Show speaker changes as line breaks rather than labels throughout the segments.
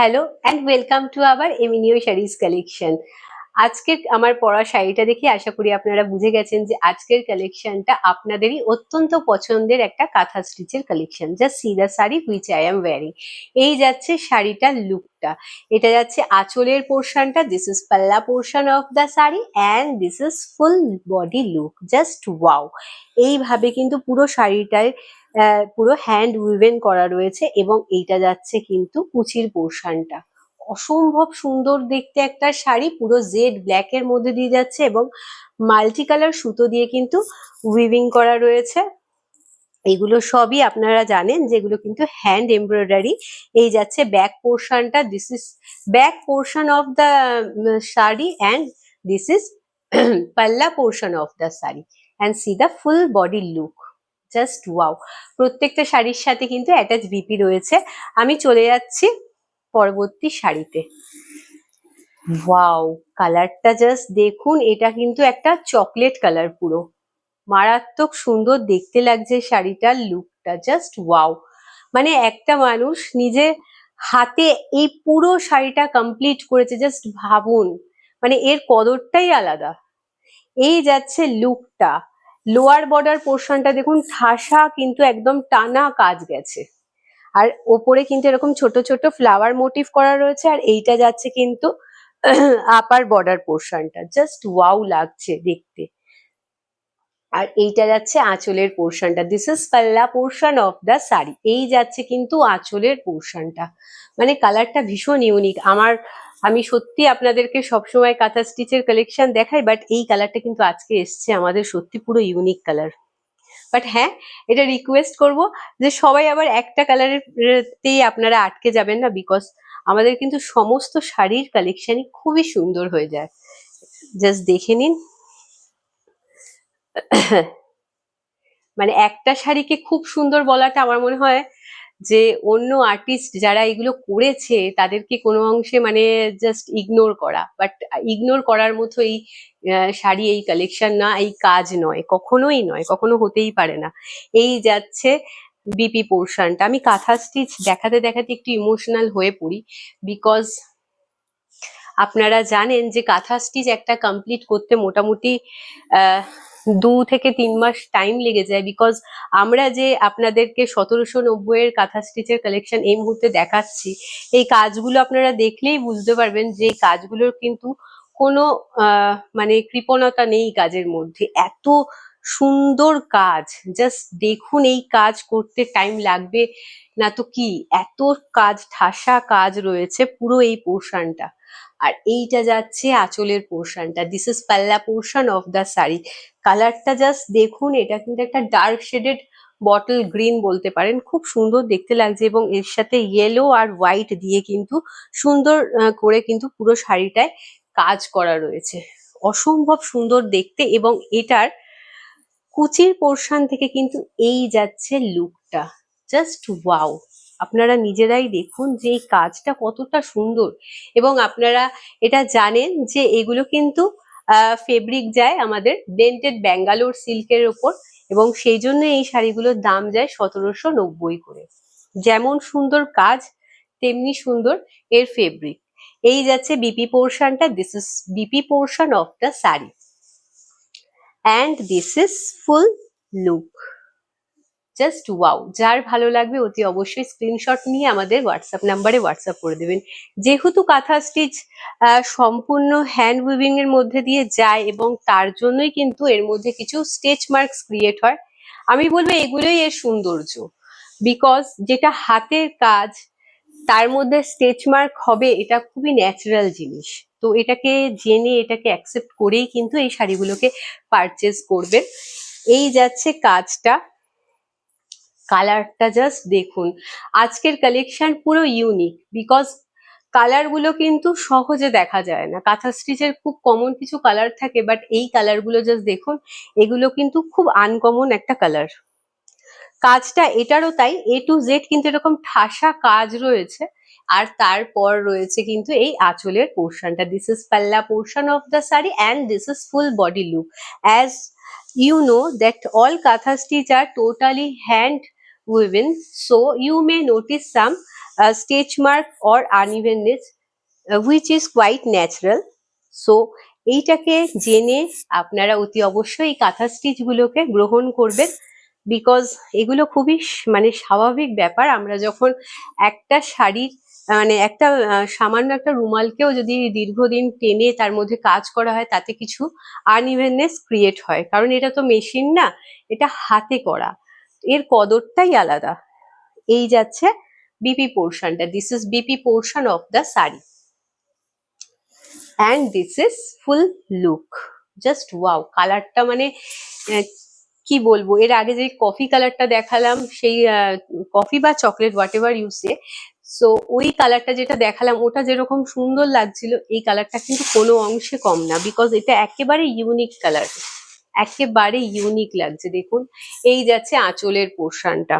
Hello and welcome to our এমিনিও sarees collection. আজকের আমার পরা শাড়িটা দেখে আশা করি আপনারা বুঝে গেছেন যে আজকের কালেকশনটা আপনাদেরই অত্যন্ত পছন্দের একটা কাঁথা স্টিচের collection. Just C the sari which I am wiring. এই যাচ্ছে শাড়িটার লুকটা, এটা যাচ্ছে আঁচলের পোর্শনটা, দিস ইজ পাল্লা portion of the sari and this is full body look. Just wow! এইভাবে কিন্তু পুরো শাড়িটায় পুরো হ্যান্ড উইভেন করা রয়েছে এবং এইটা যাচ্ছে কিন্তু কুচির পোর্শনটা। অসম্ভব সুন্দর দেখতে একটা শাড়ি, পুরো জেড ব্ল্যাক এর মধ্যে দিয়ে যাচ্ছে এবং মাল্টি কালার সুতো দিয়ে কিন্তু উইভিং করা রয়েছে। এগুলো সবই আপনারা জানেন যেগুলো কিন্তু হ্যান্ড এমব্রয়ডারি। এই যাচ্ছে ব্যাক পোর্শনটা, this is back portion of the sari and this is পাল্লা portion of the sari and see the full body look. Just wow! প্রত্যেকটা শাড়ির সাথে কিন্তু অ্যাটাচ ভিপি রয়েছে। আমি চলে যাচ্ছি পরবর্তী শাড়িতে। ওয়াও! কালারটা জাস্ট দেখুন, এটা কিন্তু একটা চকলেট কালার, পুরো মারাত্মক সুন্দর দেখতে লাগছে শাড়িটার লুকটা। Just wow! মানে একটা মানুষ নিজে হাতে এই পুরো শাড়িটা কমপ্লিট করেছে, জাস্ট ভাবুন, মানে এর কদরটাই আলাদা। এই যাচ্ছে লুকটা, লোয়ার বর্ডার পোর্শনটা দেখুন, ঠাসা কিন্তু একদম টানা কাজ গেছে, আর ওপরে কিন্তু এরকম ছোট ছোট ফ্লাওয়ার মোটিভ করা রয়েছে, আর এইটা যাচ্ছে কিন্তু আপার বর্ডার পোর্শনটা। জাস্ট ওয়াও লাগছে দেখতে। আর এইটা যাচ্ছে আঁচলের পোর্শনটা, দিস ইজ পাল্লা পোর্শন অফ দ্য শাড়ি। এই যাচ্ছে কিন্তু আঁচলের পোর্শনটা, মানে কালারটা ভীষণ ইউনিক। আমি সত্যি আপনাদেরকে সবসময় কাঁথা স্টিচের কালেকশন দেখাই, বাট এই কালারটা কিন্তু আজকে এসছে আমাদের, সত্যি পুরো ইউনিক কালার। বাট হ্যাঁ, এটা রিকোয়েস্ট করব যে সবাই আবার একটা কালারেতেই আপনারা আটকে যাবেন না, বিকজ আমাদের কিন্তু সমস্ত শাড়ির কালেকশনই খুবই সুন্দর হয়ে যায়। জাস্ট দেখে নিন, মানে একটা শাড়িকে খুব সুন্দর বলাটা আমার মনে হয় যে অন্য আর্টিস্ট যারা এগুলো করেছে তাদেরকে কোনো অংশে মানে জাস্ট ইগনোর করা, বাট ইগনোর করার মতো এই শাড়ি, এই কালেকশন না, এই কাজ নয়, কখনোই নয়, কখনো হতেই পারে না। এই যাচ্ছে বিপি পোর্শনটা। আমি কাঁথা স্টিচ দেখাতে দেখাতে একটু ইমোশনাল হয়ে পড়ি, বিকজ আপনারা জানেন যে কাঁথা স্টিচ একটা কমপ্লিট করতে মোটামুটি 2 থেকে 3 মাস টাইম লেগে যায়, বিকজ আমরা যে আপনাদেরকে 1790 কাঁথা স্টিচের কালেকশন এই মুহূর্তে দেখাচ্ছি, এই কাজগুলো আপনারা দেখলেই বুঝতে পারবেন যে এই কাজগুলোর কিন্তু কোনো মানে কৃপণতা নেই কাজের মধ্যে। এত সুন্দর কাজ, জাস্ট দেখুন, এই কাজ করতে টাইম লাগবে না তো কি, এত কাজ, ঠাসা কাজ রয়েছে পুরো এই পোর্শনটা। আর এইটা যাচ্ছে আঁচলের পোর্শনটা, দিস ইজ পাল্লা পোর্শন অফ দ্য শাড়ি। কালারটা জাস্ট দেখুন, এটা কিন্তু একটা ডার্ক শেডেড বটল গ্রিন বলতে পারেন, খুব সুন্দর দেখতে লাগছে এবং এর সাথে ইয়েলো আর হোয়াইট দিয়ে কিন্তু সুন্দর করে কিন্তু পুরো শাড়িটায় কাজ করা রয়েছে। অসম্ভব সুন্দর দেখতে, এবং এটার কুচির পোর্শন থেকে কিন্তু এই যাচ্ছে লুকটা। Just wow! আপনারা নিজেরাই দেখুন যে এই কাজটা কতটা সুন্দর, এবং আপনারা এটা জানেন যে এগুলো কিন্তু ফেব্রিক যায় আমাদের ডেন্টেড ব্যাঙ্গালোর সিল্কের ওপর, এবং সেই জন্য এই শাড়িগুলোর দাম যায় 1790 করে। যেমন সুন্দর কাজ তেমনি সুন্দর এর ফেব্রিক। এই যাচ্ছে বিপি পোর্শনটা, this is BP portion of the sari and this is full look. Just wow! যার ভালো লাগবে অতি অবশ্যই স্ক্রিনশট নিয়ে আমাদের হোয়াটসঅ্যাপ নাম্বারে হোয়াটসঅ্যাপ করে দেবেন। যেহেতু কাঁথা স্টিচ সম্পূর্ণ হ্যান্ড উইভিং এর মধ্যে দিয়ে যায়, এবং তার জন্যই কিন্তু এর মধ্যে কিছু স্টেচ মার্কস ক্রিয়েট হয়। আমি বলবো এগুলোই এর সৌন্দর্য, বিকজ যেটা হাতের কাজ তার মধ্যে স্টেচ মার্ক হবে, এটা খুবই ন্যাচারাল জিনিস। তো এটাকে জেনে, এটাকে অ্যাকসেপ্ট করেই কিন্তু এই শাড়িগুলোকে পারচেজ করবেন। এই যাচ্ছে কাজটা, কালারটা জাস্ট দেখুন। আজকের কালেকশন পুরো ইউনিক, বিকজ কালার গুলো কিন্তু সহজে দেখা যায় না। কাঁথা স্টিচের খুব কমন কিছু কালার থাকে, বাট এই কালার গুলো জাস্ট দেখুন, এগুলো কিন্তু খুব আনকমন একটা কালার। কাজটা এটারও তাই, এ টু জেড কিন্তু এরকম ঠাসা কাজ রয়েছে, আর তারপর রয়েছে কিন্তু এই আঁচলের পোর্শনটা, দিস ইজ পাল্লা portion of the sari and this is full body look. As you know that all katha stitch are totally hand woven, so you may notice some stitch mark or unevenness, which is quite natural. So এইটাকে জেনে আপনারা অতি অবশ্যই এই কাঁথা stitch গুলোকে গ্রহণ করবেন, বিকজ এগুলো খুবই মানে স্বাভাবিক ব্যাপার। আমরা যখন একটা শাড়ির মানে একটা সামান্য একটা রুমালকেও যদি দীর্ঘদিন টেনে তার মধ্যে কাজ করা হয়, তাতে কিছু আনইভেননেস ক্রিয়েট হয়, কারণ এটা তো মেশিন না, এটা হাতে করা, এর কদরটাই আলাদা। এই যাচ্ছে বিপি পোর্শনটা, this is BP portion of the sari, and this is full look. Just wow, কালারটা মানে কি বলবো, এর আগে যে কফি কালারটা দেখালাম, সেই কফি বা chocolate whatever you say, so ওই কালারটা যেটা দেখালাম ওটা যেরকম সুন্দর লাগছিল, এই কালারটা কিন্তু কোনো অংশে কম না, বিকজ এটা একেবারে ইউনিক কালার, একেবারে ইউনিক লাগছে। দেখুন, এই যাচ্ছে আঁচলের পোর্শনটা,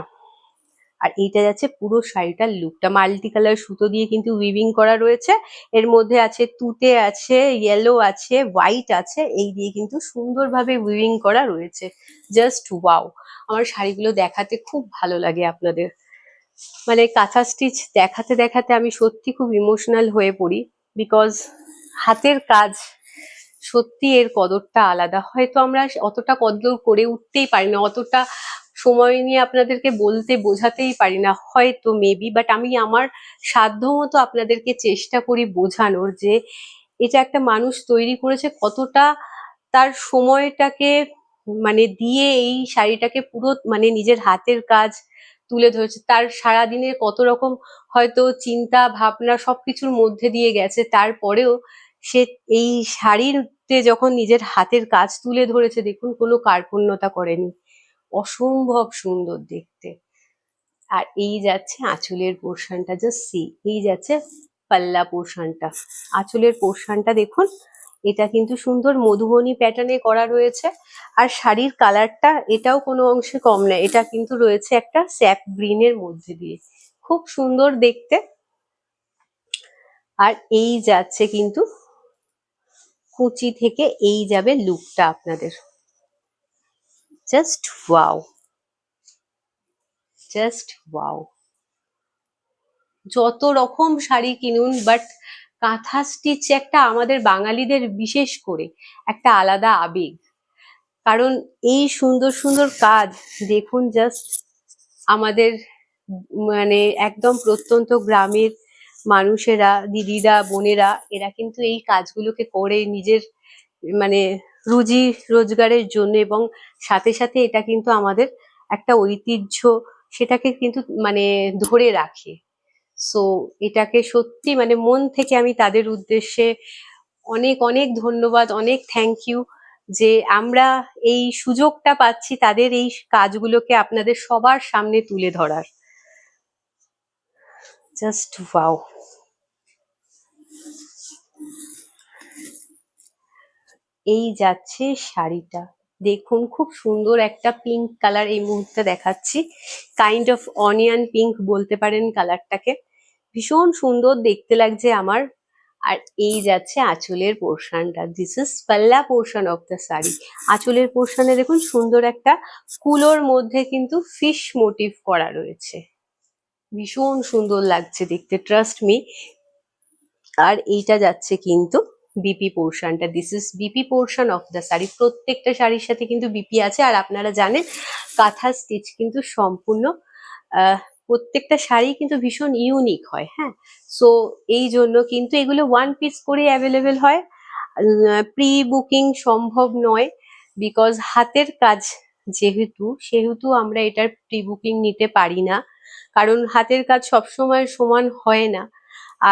আর এইটা যাচ্ছে পুরো শাড়িটার লুকটা। মাল্টি কালার সুতো দিয়ে কিন্তু উইভিং করা রয়েছে, এর মধ্যে আছে তুতে, আছে ইয়েলো, আছে হোয়াইট, আছে, এই দিয়ে কিন্তু সুন্দরভাবে উইভিং করা রয়েছে। জাস্ট ওয়াও, আমার শাড়িগুলো দেখাতে খুব ভালো লাগে আপনাদের। মানে কাঁথা স্টিচ দেখাতে দেখাতে আমি সত্যি খুব ইমোশনাল হয়ে পড়ি, বিকজ হাতের কাজ সত্যি এর কদরটা আলাদা। হয়তো আমরা অতটা কদর করে উঠতেই পারি না, অতটা সময় নিয়ে আপনাদেরকে বলতে বোঝাতেই পারি না হয়তো, মেবি, বাট আমি আমার সাধ্য মতো আপনাদেরকে চেষ্টা করি বোঝানোর, যে এটা একটা মানুষ তৈরি করেছে, কতটা তার সময়টাকে মানে দিয়ে এই শাড়িটাকে পুরো মানে নিজের হাতের কাজ তুলে ধরেছে, তার সারাদিনের কত রকম হয়তো চিন্তা ভাবনা সবকিছুর মধ্যে দিয়ে গেছে, তারপরেও সে এই শাড়িতে যখন নিজের হাতের কাজ তুলে ধরেছে, দেখুন কোনো কার্পণ্যতা করেনি, অসম্ভব সুন্দর দেখতে। আর এই যাচ্ছে আঁচলের পোর্শনটা, জাস্ট সি, এই যাচ্ছে পাল্লা পোর্শনটা, আঁচলের পোর্শনটা দেখুন, এটা কিন্তু সুন্দর মধুবনী প্যাটার্নে করা রয়েছে, আর শাড়ির কালারটা এটাও কোনো অংশে কম না, এটা কিন্তু রয়েছে একটা স্যাপ গ্রিনের মধ্যে দিয়ে, খুব সুন্দর দেখতে। আর এই যাচ্ছে কিন্তু কুচি থেকে এই যাবে লুকটা আপনাদের, জাস্ট ওয়াও, জাস্ট ওয়াও। যত রকম শাড়ি কিনুন, বাট কাঁথা স্টিচ একটা আমাদের বাঙালিদের বিশেষ করে একটা আলাদা আবেগ, কারণ এই সুন্দর সুন্দর কাজ দেখুন, জাস্ট আমাদের মানে একদম প্রত্যন্ত গ্রামের মানুষেরা, দিদিরা, বোনেরা, এরা কিন্তু এই কাজগুলোকে করে নিজের মানে রুজি রোজগারের জন্য, এবং সাথে সাথে এটা কিন্তু আমাদের একটা ঐতিহ্য, সেটাকে কিন্তু মানে ধরে রাখে। সো এটাকে সত্যি মানে মন থেকে আমি তাদের উদ্দেশ্যে অনেক অনেক ধন্যবাদ, অনেক থ্যাংক ইউ, যে আমরা এই সুযোগটা পাচ্ছি তাদের এই কাজগুলোকে আপনাদের সবার সামনে তুলে ধরার। Just wow. এই যাচ্ছে শাড়িটা, দেখুন খুব সুন্দর একটা পিঙ্ক কালার এই মুহূর্তে দেখাচ্ছি, কাইন্ড অফ অনিয়ন পিঙ্ক বলতে পারেন কালারটাকে, ভীষণ সুন্দর দেখতে লাগছে আমার। আর এই যাচ্ছে আঁচলের পোর্শনটা, দিস ইজ পাল্লা পোর্শন অফ দ্য শাড়ি। আঁচলের পোর্শনে দেখুন সুন্দর একটা কুলোর মধ্যে কিন্তু ফিশ মোটিভ করা রয়েছে, ভীষণ সুন্দর লাগছে দেখতে, ট্রাস্ট মি। আর এইটা যাচ্ছে কিন্তু বিপি পোর্শনটা, this is BP portion of the sari. প্রত্যেকটা শাড়ির সাথে কিন্তু বিপি আছে, আর আপনারা জানেন কাঁথা স্টিচ কিন্তু সম্পূর্ণ প্রত্যেকটা শাড়ি কিন্তু ভীষণ ইউনিক হয়, হ্যাঁ। সো এই জন্য কিন্তু এগুলো ওয়ান পিস করে অ্যাভেলেবেল হয়, প্রি বুকিং সম্ভব নয়, বিকজ হাতের কাজ যেহেতু, সেহেতু আমরা এটার প্রি বুকিং নিতে পারি না, কারণ হাতের কাজ সবসময় সমান হয় না,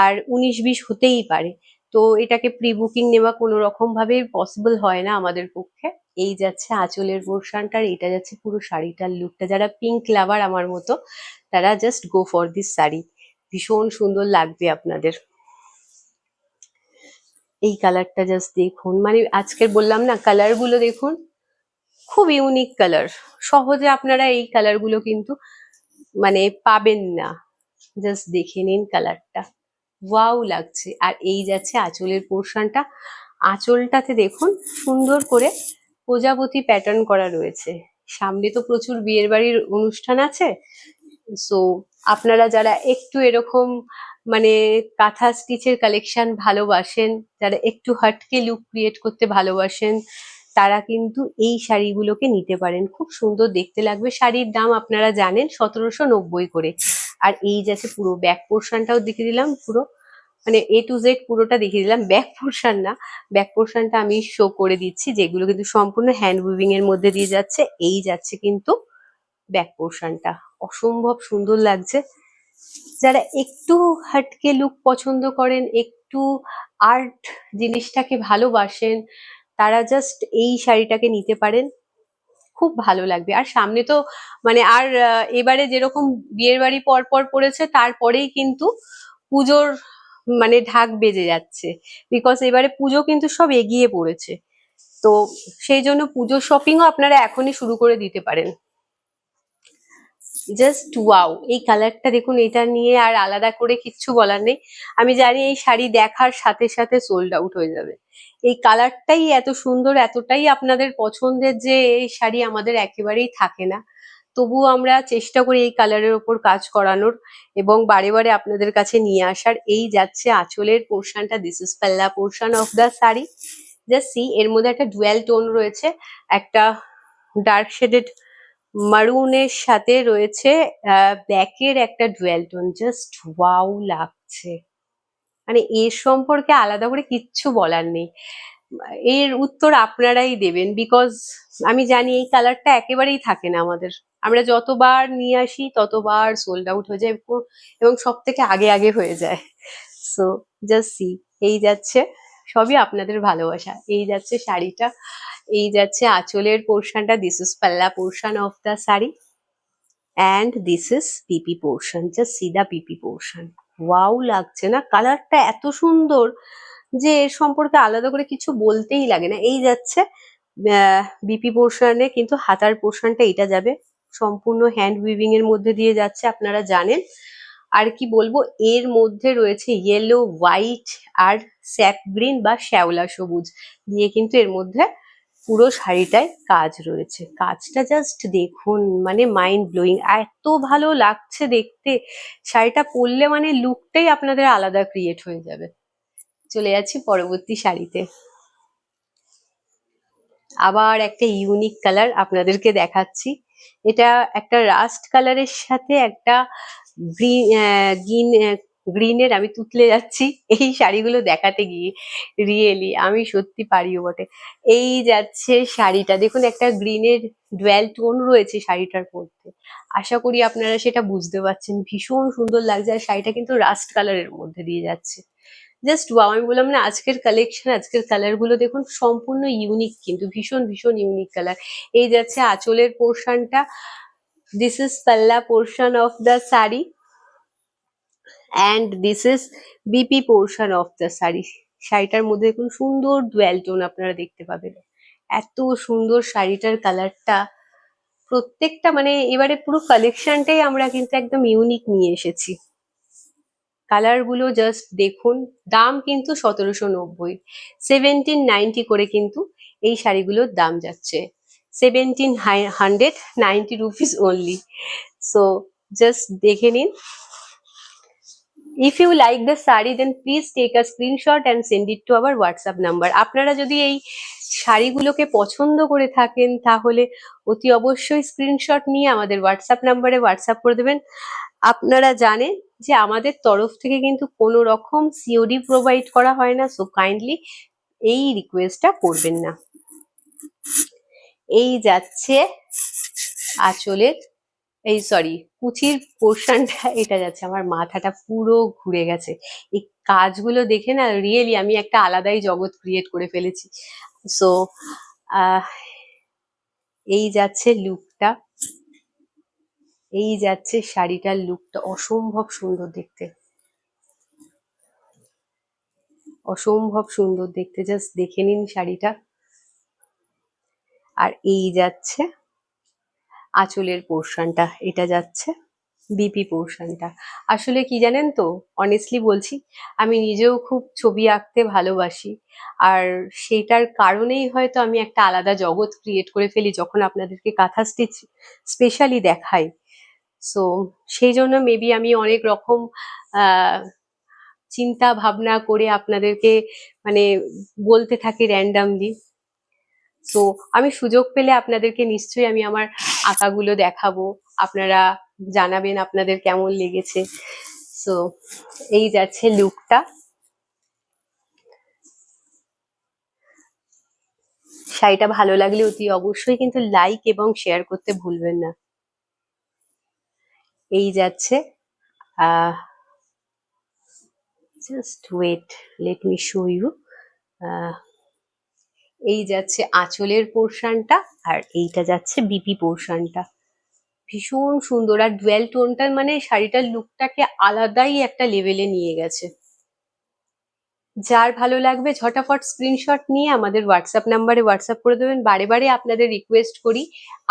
আর 19-20 হতেই পারে, তো এটাকে প্রি বুকিং নেওয়া কোনো রকম ভাবে পসিবল হয় না আমাদের পক্ষে। এই যাচ্ছে আঁচলের পোর্শনটার, এটা যাচ্ছে পুরো শাড়িটার লুকটা। যারা পিঙ্ক লাভার আমার মতো, তারা just go for this sari, ভীষণ সুন্দর লাগবে আপনাদের। এই কালারটা জাস্ট দেখুন, মানে আজকের বললাম না কালার গুলো দেখুন, খুব ইউনিক কালার, সহজে আপনারা এই কালার গুলো কিন্তু মানে পাবেন না, জাস্ট দেখে নিন কালারটা, ওয়াও লাগছে। আর এই যাচ্ছে আঁচলের পোর্শনটা, আঁচলটাতে দেখুন সুন্দর করে প্রজাপতি প্যাটার্ন করা রয়েছে, সামনে তো প্রচুর বিয়ের বাড়ির অনুষ্ঠান আছে। সো আপনারা যারা একটু এরকম মানে কাঁথা স্টিচের কালেকশন ভালোবাসেন, যারা একটু হাটকে লুক ক্রিয়েট করতে ভালোবাসেন, তারা কিন্তু এই শাড়িগুলোকে নিতে পারেন। খুব সুন্দর দেখতে লাগবে। শাড়ির দাম আপনারা জানেন 1790 করে। আর এই যাচ্ছে পুরো ব্যাক পোর্শনটাও দেখিয়ে দিলাম, পুরো মানে A to Z পুরোটা দেখিয়ে দিলাম, ব্যাক পোর্শন না। ব্যাক পোর্শনটা আমি শো করে দিচ্ছি, যেগুলো কিন্তু সম্পূর্ণ হ্যান্ড উইভিং এর মধ্যে দিয়ে যাচ্ছে। এই যাচ্ছে কিন্তু ব্যাক পোর্শনটা, অসম্ভব সুন্দর লাগছে। যারা একটু হাটকে লুক পছন্দ করেন, একটু আর্ট জিনিসটাকে ভালোবাসেন, তারা জাস্ট এই শাড়িটাকে নিতে পারেন, খুব ভালো লাগবে। আর সামনে তো মানে আর এবারে যেরকম বিয়ের বাড়ি পর পর পড়েছে, তারপরেই কিন্তু পুজোর মানে ঢাক বেজে যাচ্ছে, বিকজ এবারে পুজো কিন্তু সব এগিয়ে পড়েছে। তো সেই জন্য পুজোর শপিংও আপনারা এখনই শুরু করে দিতে পারেন। জাস্ট ওয়াও, এই কালারটা দেখুন, এটা নিয়ে আর আলাদা করে কিচ্ছু বলার নেই। আমি জানি এই শাড়ি দেখার সাথে সাথে সোল্ড আউট হয়ে যাবে। এই কালারটাই এত সুন্দর, এতটাই আপনাদের পছন্দের যে এই শাড়ি আমাদের একেবারেই থাকে না। তবুও আমরা চেষ্টা করি এই কালারের ওপর কাজ করানোর এবং বারে বারে আপনাদের কাছে নিয়ে আসার। এই যাচ্ছে আঁচলের পোর্শনটা, দিস ইজ পাল্লা portion of the sari. Just see, এর মধ্যে একটা ডুয়াল টোন রয়েছে, একটা ডার্ক শেডেড মারুনের সাথে রয়েছে ব্ল্যাকের একটা ডুয়াল টোন। জাস্ট ওয়াও লাগছে, মানে এর সম্পর্কে আলাদা করে কিচ্ছু বলার নেই। এর উত্তর আপনারাই দেবেন, বিকজ আমি জানি এই কালারটা একেবারেই থাকে না আমাদের। আমরা যতবার নিয়ে আসি ততবার সোল্ড আউট হয়ে যায়, এবং সব থেকে আগে আগে হয়ে যায়। সো জাস্ট সি, এই যাচ্ছে, সবই আপনাদের ভালোবাসা। এই যাচ্ছে শাড়িটা, এই যাচ্ছে আঁচলের পোর্শনটা, দিস ইজ পাল্লা portion of the sari, and this is PP portion. Just see the PP portion. Wow লাগছে না? কালারটা এত সুন্দর যে এর সম্পর্কে আলাদা করে কিছু বলতেই লাগে না। এই যাচ্ছে বিপি পোর্শনে, কিন্তু হাতার পোর্শনটা এটা যাবে সম্পূর্ণ হ্যান্ড উইভিং এর মধ্যে দিয়ে যাচ্ছে, আপনারা জানেন। আর কি বলবো, এর মধ্যে রয়েছে ইয়েলো, হোয়াইট আর স্যাপ গ্রিন বা শ্যাওলা সবুজ দিয়ে কিন্তু এর মধ্যে পুরো শাড়িটায় কাজ রয়েছে। কাজটা জাস্ট দেখুন, মানে মাইন্ড ব্লোয়িং, এত ভালো লাগছে দেখতে। শাড়িটা পরলে মানে লুকটাই আপনাদের আলাদা ক্রিয়েট হয়ে যাবে। চলে যাচ্ছি পরবর্তী শাড়িতে। আবার একটা ইউনিক কালার আপনাদেরকে দেখাচ্ছি। এটা একটা রাস্ট কালারের সাথে একটা গ্রিন, গ্রিনের, আমি তুতলে যাচ্ছি এই শাড়িগুলো দেখাতে গিয়ে। রিয়েলি আমি সত্যি পারিও বটে। এই যাচ্ছে শাড়িটা, দেখুন একটা গ্রিনের ডুয়াল টোন রয়েছে শাড়িটার মধ্যে। আশা করি আপনারা সেটা বুঝতে পারছেন, ভীষণ সুন্দর লাগছে। আর শাড়িটা কিন্তু রাস্ট কালারের মধ্যে দিয়ে যাচ্ছে। জাস্ট ওয়াও, আমি বললাম না, আজকের কালেকশন, আজকের কালার গুলো দেখুন সম্পূর্ণ ইউনিক, কিন্তু ভীষণ ভীষণ ইউনিক কালার। এই যাচ্ছে আঁচলের পোর্শনটা, দিস ইজ পাল্লা portion of the sari, and this is BP portion of the sari. শাড়িটার মধ্যে দেখুন সুন্দর ডুয়াল টোন আপনারা দেখতে পাবেন। এত সুন্দর শাড়িটার কালারটা, প্রত্যেকটা মানে এবারে পুরো কালেকশনটাই আমরা কিন্তু একদম ইউনিক নিয়ে এসেছি। কালার গুলো জাস্ট দেখুন। দাম কিন্তু 1790, 1790 করে কিন্তু এই শাড়িগুলোর দাম যাচ্ছে। 1790 রুপিস অনলি। সো জাস্ট দেখে নিন। If you like the saree, then please take a screenshot and send it to our WhatsApp number. আপনারা যদি এই শাড়িগুলোকে পছন্দ করে থাকেন, তাহলে অতি অবশ্যই স্ক্রিনশট নিয়ে আমাদের হোয়াটসঅ্যাপ নাম্বারে হোয়াটসঅ্যাপ করে দেবেন। আপনারা জানেন যে আমাদের তরফ থেকে কিন্তু কোনো রকম সিওডি প্রোভাইড করা হয় না, সো কাইন্ডলি এই রিকোয়েস্টটা করবেন না। এই যাচ্ছে আঁচলের, এই সরি, কুচির পোর্শনটা, এটা যাচ্ছে। আমার মাথাটা পুরো ঘুরে গেছে এই কাজগুলো দেখে না। রিয়েলি আমি একটা আলাদাই জগৎ ক্রিয়েট করে ফেলেছি। সো এই যাচ্ছে লুকটা, এই যাচ্ছে শাড়িটার লুকটা, অসম্ভব সুন্দর দেখতে, অসম্ভব সুন্দর দেখতে। জাস্ট দেখে নিন শাড়িটা। আর এই যাচ্ছে আঁচলের পোর্শনটা, এটা যাচ্ছে বিপি পোর্শনটা আসলে কি জানেন তো, অনেস্টলি বলছি, আমি নিজেও খুব ছবি আঁকতে ভালোবাসি। আর সেটার কারণেই হয়তো আমি একটা আলাদা জগৎ ক্রিয়েট করে ফেলি যখন আপনাদেরকে কাঁথা স্টিচ স্পেশালি দেখাই। সো সেই জন্য মেবি আমি অনেক রকম আহ চিন্তা ভাবনা করে আপনাদেরকে মানে বলতে থাকি র্যান্ডামলি। তো আমি সুযোগ পেলে আপনাদেরকে নিশ্চয়ই আমি আমার আঁকাগুলো দেখাবো, আপনারা জানাবেন আপনাদের কেমন লেগেছে। সো এই যাচ্ছে লুকটা। শাড়িটা ভালো লাগলে অতি অবশ্যই কিন্তু লাইক এবং শেয়ার করতে ভুলবেন না। এই যাচ্ছে ah just wait, let me show you. এই যাচ্ছে আঁচলের পোর্শনটা, আর এইটা যাচ্ছে বিপি পোর্শনটা। ভীষণ সুন্দর, আর ডুয়াল টোনটা মানে শাড়িটার লুকটাকে আলাদাই একটা লেভেলে নিয়ে গেছে। যার ভালো লাগবে ঝটাফট স্ক্রিনশট নিয়ে আমাদের হোয়াটসঅ্যাপ নাম্বারে হোয়াটসঅ্যাপ করে দেবেন। বারে বারে আপনাদের রিকোয়েস্ট করি,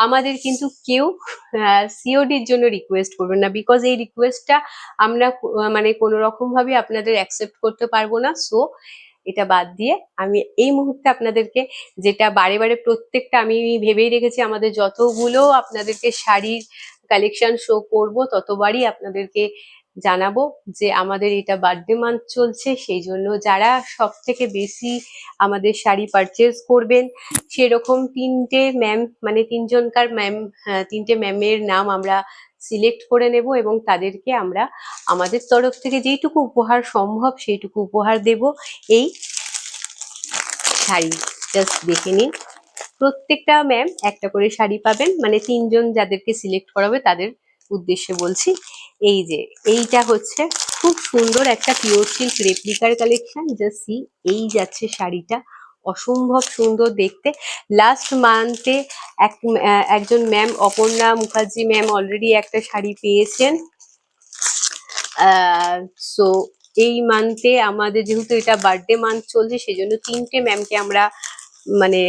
আমাদের কিন্তু কেউ সিওডির জন্য রিকোয়েস্ট করবেন না, বিকজ এই রিকোয়েস্টটা আমরা মানে কোনো রকম ভাবে আপনাদের অ্যাকসেপ্ট করতে পারবো না। সো এটা বাদ দিয়ে আমি এই মুহূর্তে আপনাদেরকে যেটা বারে বারে প্রত্যেকটা আমি ভেবেই রেখেছি, আমাদের যতগুলো আপনাদেরকে শাড়ির কালেকশন শো করব ততবারই আপনাদেরকে জানাবো যে আমাদের এটা বার্থডে মান্থ চলছে, সেই জন্য যারা সব থেকে বেশি আমাদের শাড়ি পারচেজ করবেন সেরকম তিনটে ম্যাম মানে তিনজনকার ম্যাম, তিনটে ম্যামের নাম আমরা সিলেক্ট করে নেব এবং তাদেরকে আমরা আমাদের তরফ থেকে যেইটুকু উপহার সম্ভব সেইটুকু উপহার দেব। এই শাড়ি জাস্ট দেখে নিন, প্রত্যেকটা ম্যাম একটা করে শাড়ি পাবেন, মানে তিনজন যাদেরকে সিলেক্ট করা হবে তাদের উদ্দেশ্যে বলছি। এই যে এইটা হচ্ছে খুব সুন্দর একটা পিওর সিল্ক রেপ্লিকার কালেকশন, জাস্ট সি। এই যাচ্ছে শাড়িটা, অসম্ভব সুন্দর দেখতে। লাস্ট মান্থে একজন ma'am Aparna Mukherjee ma'am already একটা শাড়ি পেয়েছেন। সো এই মান্থে আমাদের যেহেতু এটা বার্থডে মান্থ চলছে সেই জন্য তিনটে ম্যামকে আমরা মানে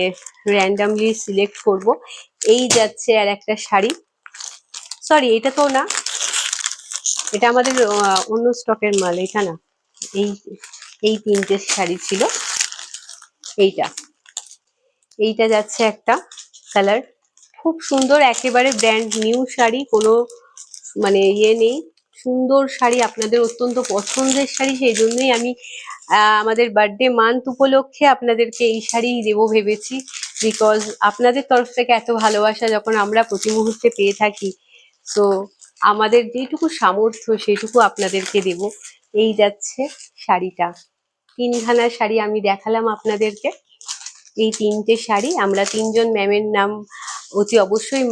র্যান্ডামলি সিলেক্ট করব। এই যাচ্ছে আর একটা শাড়ি, সরি এটা তো না, এটা আমাদের অন্য স্টকের মাল, এটা না। এই এই তিনটে শাড়ি ছিল। এইটা এইটা যাচ্ছে একটা কালার, খুব সুন্দর, একেবারে ব্র্যান্ড নিউ শাড়ি, কোনো মানে ইয়ে নেই, সুন্দর শাড়ি, আপনাদের অত্যন্ত পছন্দের শাড়ি। সেই জন্যই আমি আমাদের বার্থডে মান্থ উপলক্ষে আপনাদেরকে এই শাড়ি দেবো ভেবেছি, বিকজ আপনাদের তরফ থেকে এত ভালোবাসা যখন আমরা প্রতি মুহূর্তে পেয়ে থাকি, তো আমাদের যেটুকু সামর্থ্য সেটুকু আপনাদেরকে দেব। এই যাচ্ছে শাড়িটা, তিনখানা শাড়ি আমি দেখালাম আপনাদেরকে। এই তিনটে শাড়ি আমরা তিনজন ম্যামের নাম অতি অবশ্যই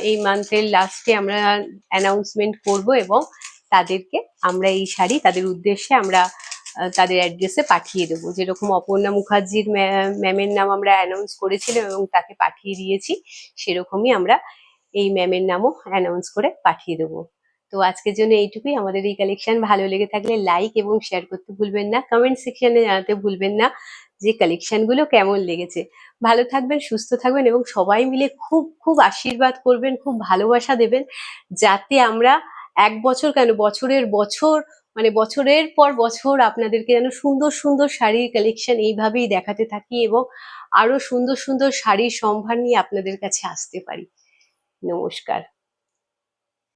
এই মান্থের লাস্টে আমরা অ্যানাউন্সমেন্ট করব এবং তাদেরকে আমরা এই শাড়ি তাদের উদ্দেশ্যে আমরা তাদের অ্যাড্রেসে পাঠিয়ে দেবো। যেরকম অপর্ণা মুখার্জির ম্যামের নাম আমরা অ্যানাউন্স করেছিলাম এবং তাকে পাঠিয়ে দিয়েছি, সেরকমই আমরা এই ম্যামের নামও অ্যানাউন্স করে পাঠিয়ে দেবো। তো আজকের জন্য এইটুকুই। আমাদের এই কালেকশন ভালো লেগে থাকলে লাইক এবং শেয়ার করতে ভুলবেন না, কমেন্ট সেকশনে জানাতে ভুলবেন না যে কালেকশনগুলো কেমন লেগেছে। ভালো থাকবেন, সুস্থ থাকবেন এবং সবাই মিলে খুব খুব আশীর্বাদ করবেন, খুব ভালোবাসা দেবেন, যাতে আমরা এক বছর কেন বছরের বছর মানে বছরের পর বছর আপনাদেরকে যেন সুন্দর সুন্দর শাড়ির কালেকশন এইভাবেই দেখাতে থাকি এবং আরো সুন্দর সুন্দর শাড়ির সম্ভার নিয়ে আপনাদের কাছে আসতে পারি। নমস্কার।